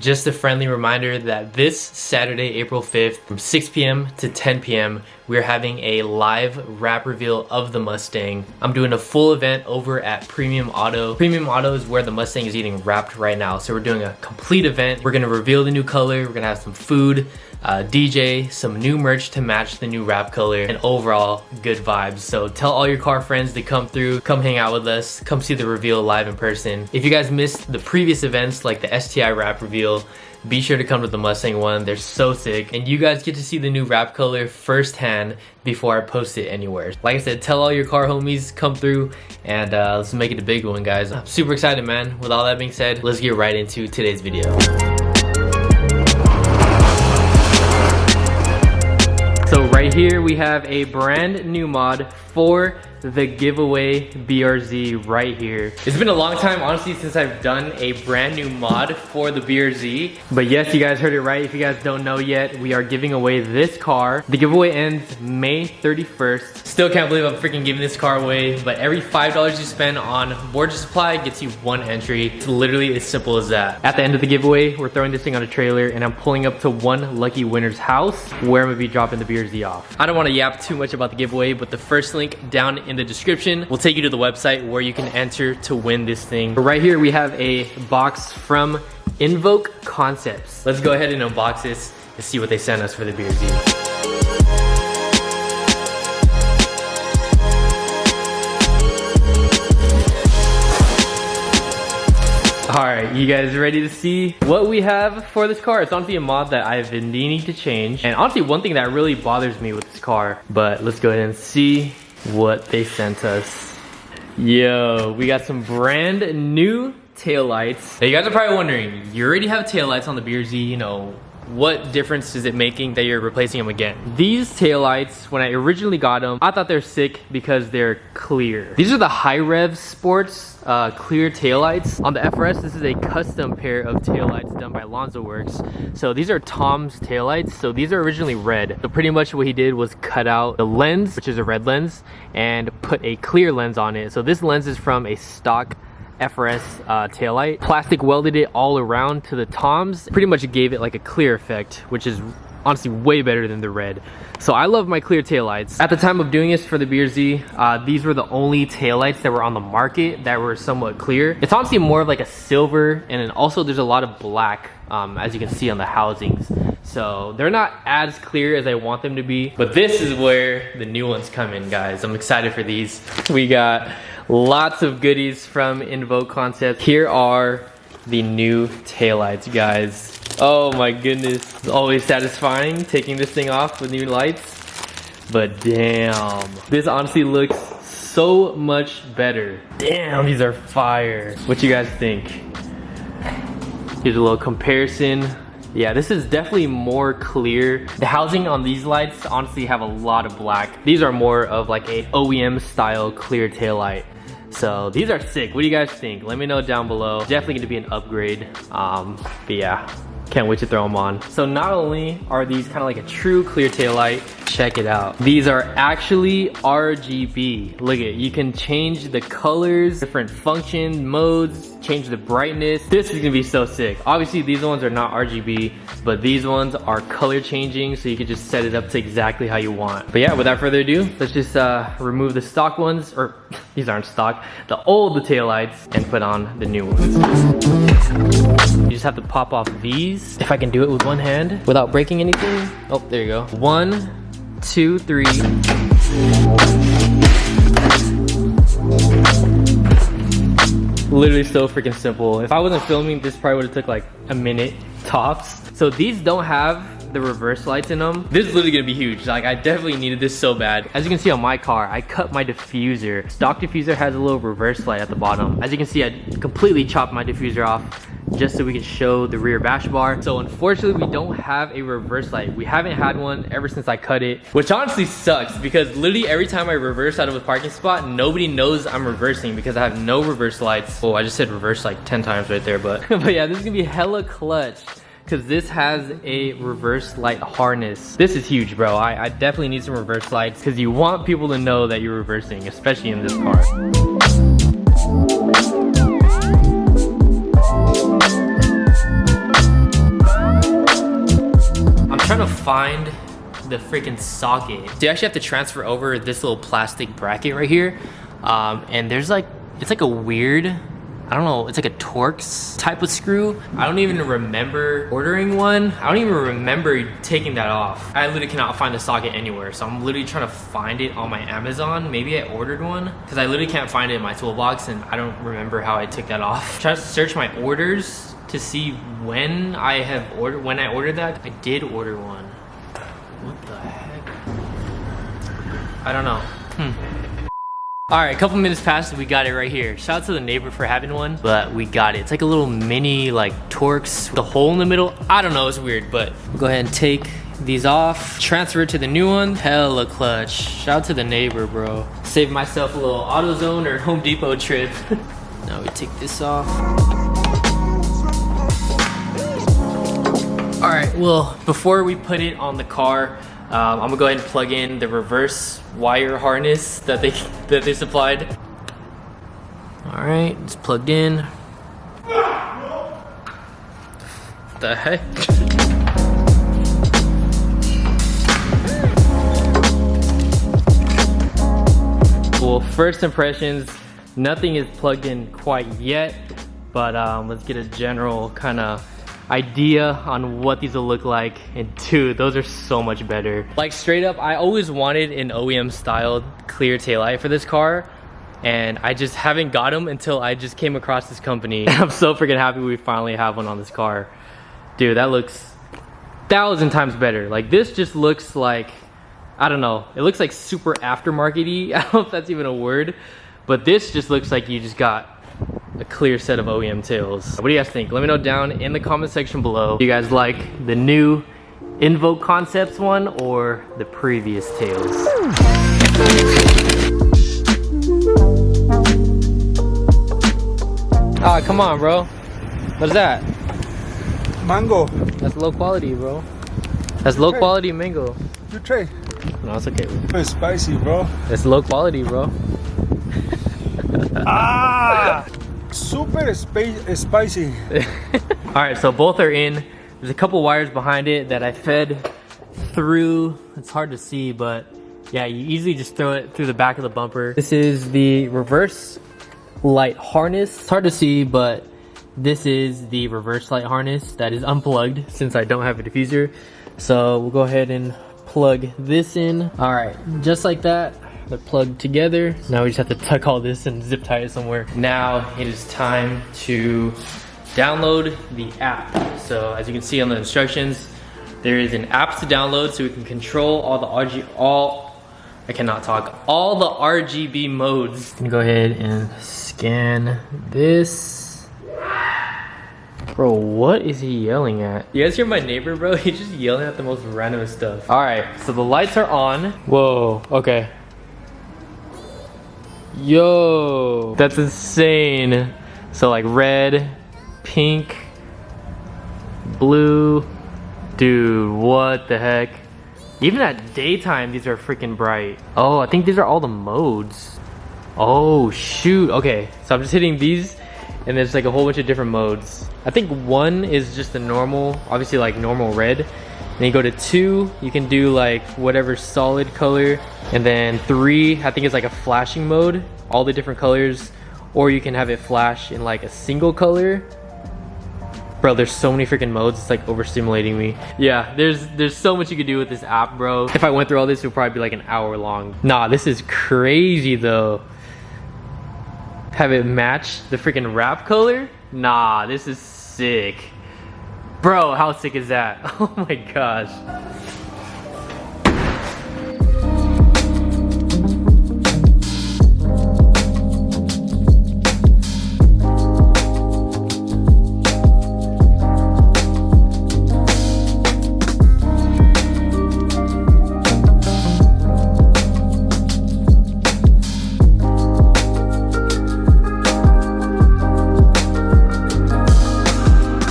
Just a friendly reminder that this Saturday, April 5th, from 6 p.m. to 10 p.m., we're having a live wrap reveal of the Mustang. I'm doing a full event over at Premium Auto. Premium Auto is where the Mustang is getting wrapped right now. So we're doing a complete event. We're gonna reveal the new color. We're gonna have some food, DJ, some new merch to match the new wrap color, and overall good vibes. So tell all your car friends to come through, come hang out with us, come see the reveal live in person. If you guys missed the previous events like the STI wrap reveal, be sure to come to the Mustang one. They're so sick, and you guys get to see the new wrap color firsthand before I post it anywhere. Like I said, tell all your car homies, come through, and let's make it a big one, guys. I'm super excited, man. With all that being said, let's get right into today's video. So right here we have a brand new mod for the giveaway BRZ right here. It's been a long time, honestly, since I've done a brand new mod for the BRZ. But yes, you guys heard it right. If you guys don't know yet, we are giving away this car. The giveaway ends May 31st. Still can't believe I'm freaking giving this car away, but every $5 you spend on board supply gets you one entry. It's literally as simple as that. At the end of the giveaway, we're throwing this thing on a trailer, and I'm pulling up to one lucky winner's house where I'm gonna be dropping the BRZ off. I don't wanna yap too much about the giveaway, but the first link down in the description will take you to the website where you can enter to win this thing. Right here we have a box from Invoke Concepts. Let's go ahead and unbox this and see what they sent us for the BRZ. Alright, you guys ready to see what we have for this car? It's honestly a mod that I've been needing to change, and honestly one thing that really bothers me with this car. But let's go ahead and see what they sent us. Yo, we got some brand new taillights. Now you guys are probably wondering, you already have taillights on the BRZ, you know, what difference is it making that you're replacing them again? These taillights, when I originally got them, I thought they're sick because they're clear. These are the High Rev Sports clear taillights. On the FRS, this is a custom pair of taillights done by Alonzo Works. So these are Tom's taillights. So these are originally red. So pretty much what he did was cut out the lens, which is a red lens, and put a clear lens on it. So this lens is from a stock FRS taillight. Plastic welded it all around to the Toms. Pretty much gave it like a clear effect, which is honestly way better than the red. So I love my clear taillights. At the time of doing this for the BRZ, these were the only taillights that were on the market that were somewhat clear. It's honestly more of like a silver, and then also there's a lot of black, as you can see on the housings. So they're not as clear as I want them to be, but this is where the new ones come in, guys. I'm excited for these. We got lots of goodies from Invoke Concepts. Here are the new taillights, guys. Oh my goodness. It's always satisfying taking this thing off with new lights. But damn, this honestly looks so much better. Damn, these are fire. What you guys think? Here's a little comparison. Yeah, this is definitely more clear. The housing on these lights honestly have a lot of black. These are more of like a OEM style clear taillight. So these are sick. What do you guys think? Let me know down below. Definitely gonna be an upgrade. But yeah, can't wait to throw them on. So not only are these kind of like a true clear taillight, check it out. These are actually RGB. Look at it. You can change the colors, different function modes, change the brightness. This is gonna be so sick. Obviously these ones are not RGB, but these ones are color changing, so you can just set it up to exactly how you want. But yeah, without further ado, let's just remove the stock ones, or these aren't stock, the old taillights, and put on the new ones. You just have to pop off these. If I can do it with one hand without breaking anything. Oh, there you go. 1, 2, 3. Literally so freaking simple. If I wasn't filming, this probably would have took like a minute tops. So these don't have the reverse lights in them. This is literally gonna be huge. Like, I definitely needed this so bad. As you can see on my car, I cut my diffuser. Stock diffuser has a little reverse light at the bottom. As you can see, I completely chopped my diffuser off just so we can show the rear bash bar. So unfortunately, we don't have a reverse light. We haven't had one ever since I cut it, which honestly sucks because literally every time I reverse out of a parking spot, nobody knows I'm reversing because I have no reverse lights. Oh, I just said reverse like 10 times right there, but but yeah, this is gonna be hella clutch because this has a reverse light harness. This is huge, bro. I definitely need some reverse lights because you want people to know that you're reversing, especially in this car. find the freaking socket. So you actually have to transfer over this little plastic bracket right here. And there's like, it's like a weird, I don't know, it's like a Torx type of screw. I don't even remember ordering one. I don't even remember taking that off. I literally cannot find the socket anywhere. So I'm literally trying to find it on my Amazon. Maybe I ordered one because I literally can't find it in my toolbox and I don't remember how I took that off. Try to search my orders to see when I ordered that. I did order one. What the heck? I don't know. All right, a couple minutes passed, we got it right here. Shout out to the neighbor for having one, but we got it. It's like a little mini like Torx, the hole in the middle. I don't know, it's weird, but we'll go ahead and take these off, transfer it to the new one. Hella clutch. Shout out to the neighbor, bro. Saved myself a little AutoZone or Home Depot trip. Now we take this off. All right, well, before we put it on the car, I'm gonna go ahead and plug in the reverse wire harness that they supplied. All right, it's plugged in. What the heck? Well, first impressions, nothing is plugged in quite yet, but let's get a general kind of idea on what these will look like. And dude, those are so much better. Like straight up, I always wanted an OEM styled clear taillight for this car, and I just haven't got them until I just came across this company. I'm so freaking happy we finally have one on this car. Dude, that looks 1,000 times better. Like this just looks like, I don't know, it looks like super aftermarket-y. I don't know if that's even a word, but this just looks like you just got a clear set of OEM tails. What do you guys think? Let me know down in the comment section below. Do you guys like the new Invoke Concepts one or the previous tails? Ah, come on, bro. What's that? Mango. That's low quality, bro. That's low quality mango. You try. No, it's okay, bro. It's spicy, bro. It's low quality, bro. Ah! Super spicy. All right, so both are in. There's a couple wires behind it that I fed through. It's hard to see, but yeah, you easily just throw it through the back of the bumper. This is the reverse light harness. It's hard to see, but this is the reverse light harness that is unplugged since I don't have a diffuser. So we'll go ahead and plug this in. All right, just like that. They're plugged together. Now we just have to tuck all this and zip tie it somewhere. Now it is time to download the app. So as you can see on the instructions, there is an app to download so we can control all the all the RGB modes. I'm gonna go ahead and scan this. Bro, what is he yelling at? You guys hear my neighbor, bro? He's just yelling at the most random stuff. All right, so the lights are on. Whoa, okay. Yo, that's insane. So like red, pink, blue. Dude, what the heck? Even at daytime, these are freaking bright. Oh, I think these are all the modes. Oh, shoot. Okay, so I'm just hitting these and there's like a whole bunch of different modes. I think 1 is just the normal, obviously like normal red. Then you go to 2, you can do like whatever solid color. And then 3, I think it's like a flashing mode, all the different colors. Or you can have it flash in like a single color. Bro, there's so many freaking modes, it's like overstimulating me. Yeah, there's so much you could do with this app, bro. If I went through all this, it would probably be like an hour long. Nah, this is crazy though. Have it match the freaking wrap color? Nah, this is sick. Bro, how sick is that? Oh my gosh.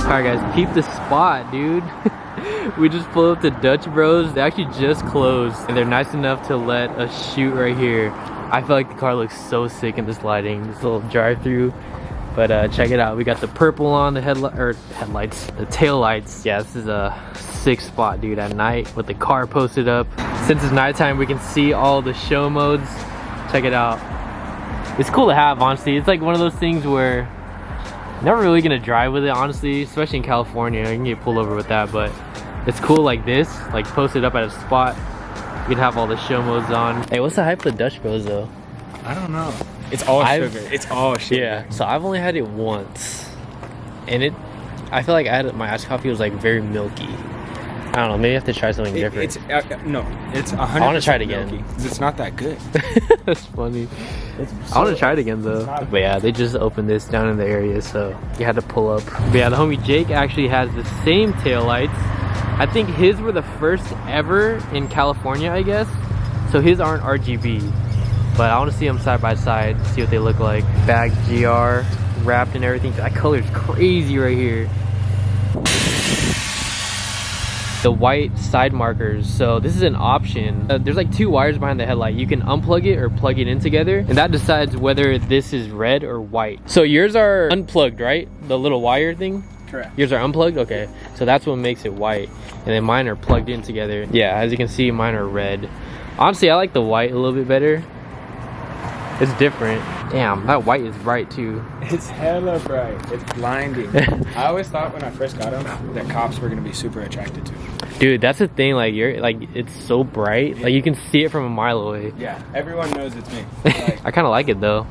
Alright guys, peep the spot, dude. We just pulled up to Dutch Bros. They actually just closed and they're nice enough to let us shoot right here. I feel like the car looks so sick in this lighting. This little drive-through. But check it out. We got the purple on the headlights, the tail lights. Yeah, this is a sick spot, dude, at night with the car posted up. Since it's nighttime, we can see all the show modes. Check it out. It's cool to have, honestly. It's like one of those things where I'm never really gonna drive with it, honestly, especially in California. You can get pulled over with that, but it's cool like this, like posted up at a spot. You can have all the show modes on. Hey, what's the hype with Dutch Bros though? I don't know. It's all sugar. It's all sugar. Yeah. So I've only had it once, and I feel like my iced coffee was like very milky. I don't know. Maybe I have to try something different. No, it's 100%. I want to try it again. Milky, 'cause it's not that good. That's funny. I want to try it again though. But yeah, they just opened this down in the area, so you had to pull up. But yeah, the homie Jake actually has the same taillights. I think his were the first ever in California, I guess. So his aren't RGB. But I want to see them side by side, see what they look like. Back GR wrapped and everything. That color's crazy right here. The white side markers, so this is an option. There's like 2 wires behind the headlight. You can unplug it or plug it in together, and that decides whether this is red or white. So yours are unplugged, right? The little wire thing? Correct. Yours are unplugged? Okay, so that's what makes it white, and then mine are plugged in together. Yeah, as you can see, mine are red. Honestly, I like the white a little bit better. It's different. Damn, that white is bright too. It's hella bright. It's blinding. I always thought when I first got them that cops were gonna be super attracted to them. Dude, that's the thing. Like it's so bright. Like you can see it from a mile away. Yeah, everyone knows it's me. Like, I kind of like it though.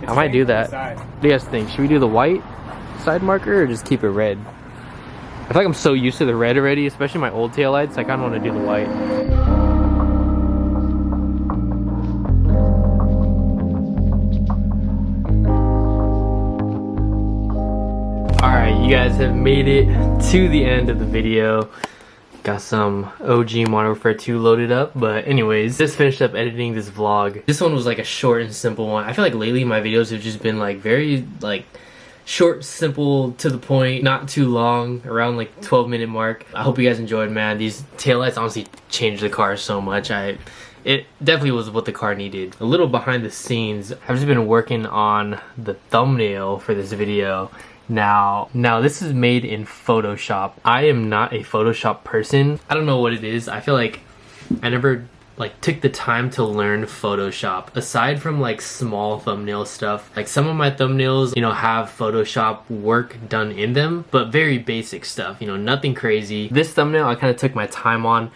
I might do that. What do you guys think? Should we do the white side marker or just keep it red? I feel like I'm so used to the red already, especially my old taillights. I kind of want to do the white. Alright, you guys have made it to the end of the video. Got some OG Modern Warfare 2 loaded up, but anyways, just finished up editing this vlog. This one was like a short and simple one. I feel like lately my videos have just been like very like short, simple, to the point, not too long, around like 12-minute mark. I hope you guys enjoyed, man. These taillights honestly changed the car so much. It definitely was what the car needed. A little behind the scenes, I've just been working on the thumbnail for this video. Now this is made in Photoshop. I am not a Photoshop person. I don't know what it is. I feel like I never like took the time to learn Photoshop. Aside from like small thumbnail stuff, like some of my thumbnails, you know, have Photoshop work done in them, but very basic stuff, you know, nothing crazy. This thumbnail I kind of took my time on.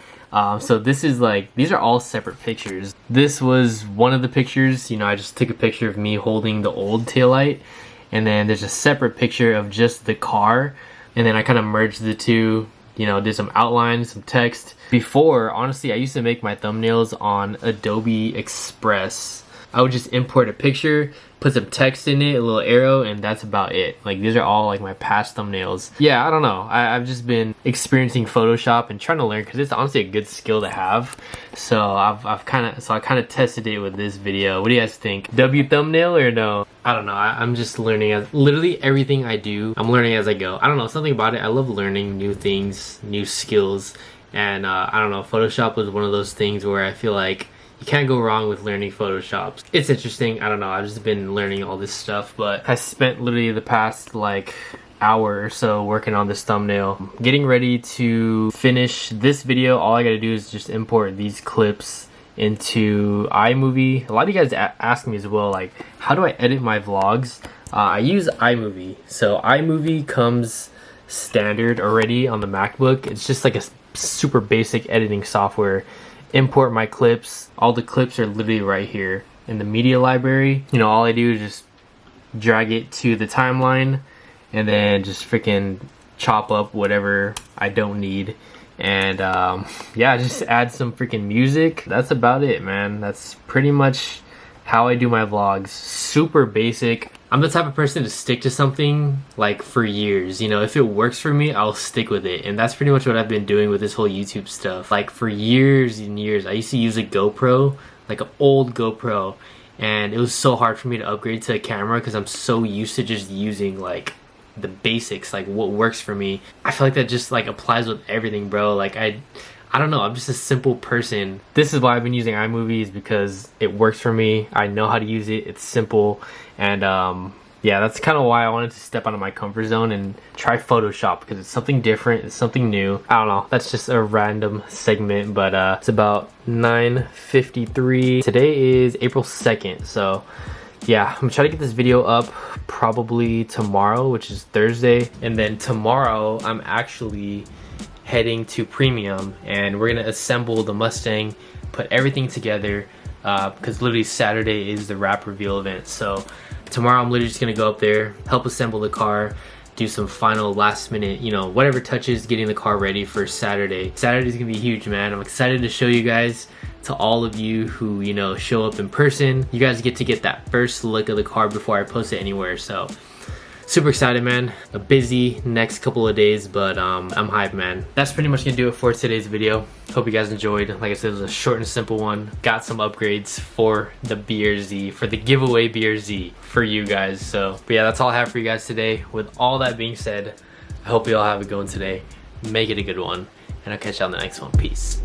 So this is like, these are all separate pictures. This was one of the pictures, you know, I just took a picture of me holding the old taillight. And then there's a separate picture of just the car, and then I kind of merged the two, you know, did some outlines, some text. Before, honestly, I used to make my thumbnails on Adobe Express. I would just import a picture, put some text in it, a little arrow, and that's about it. Like, these are all like my past thumbnails. Yeah, I don't know. I've just been experiencing Photoshop and trying to learn, because it's honestly a good skill to have. So I kind of tested it with this video. What do you guys think? W thumbnail or no? I don't know. I'm just learning. As literally everything I do, I'm learning as I go. I don't know, something about it. I love learning new things, new skills, and I don't know. Photoshop was one of those things where I feel like you can't go wrong with learning Photoshop. It's interesting. I don't know. I've just been learning all this stuff, but I spent literally the past like hour or so working on this thumbnail. Getting ready to finish this video. All I gotta do is just import these clips into iMovie. A lot of you guys ask me as well, like, how do I edit my vlogs? I use iMovie. So iMovie comes standard already on the MacBook. It's just like a super basic editing software. Import my clips. All the clips are literally right here in the media library. You know, all I do is just drag it to the timeline and then just freaking chop up whatever I don't need. And yeah, just add some freaking music. That's about it, man. That's pretty much how I do my vlogs. Super basic. I'm the type of person to stick to something like for years. You know, if it works for me, I'll stick with it. And that's pretty much what I've been doing with this whole YouTube stuff. Like for years and years, I used to use a GoPro, like an old GoPro. And it was so hard for me to upgrade to a camera because I'm so used to just using like the basics, like what works for me. I feel like that just like applies with everything, bro. Like I don't know, I'm just a simple person. This is why I've been using iMovie, is because it works for me. I know how to use it. It's simple. And yeah, that's kind of why I wanted to step out of my comfort zone and try Photoshop, because it's something different, it's something new. I don't know, that's just a random segment, but it's about 9:53. Today is April 2nd, so yeah, I'm gonna try to get this video up probably tomorrow, which is Thursday, and then tomorrow I'm actually heading to Premium and we're gonna assemble the Mustang, put everything together, because literally Saturday is the wrap reveal event. So tomorrow I'm literally just gonna go up there, help assemble the car, do some final last minute, you know, whatever touches getting the car ready for Saturday. Saturday's gonna be huge, man. I'm excited to show you guys, to all of you who, you know, show up in person. You guys get to get that first look of the car before I post it anywhere. So super excited, man. A busy next couple of days, but I'm hyped, man. That's pretty much gonna do it for today's video. Hope you guys enjoyed. Like I said, it was a short and simple one. Got some upgrades for the BRZ, for the giveaway BRZ for you guys. So, but yeah, that's all I have for you guys today. With all that being said, I hope you all have a good one today. Make it a good one, and I'll catch you on the next one. Peace.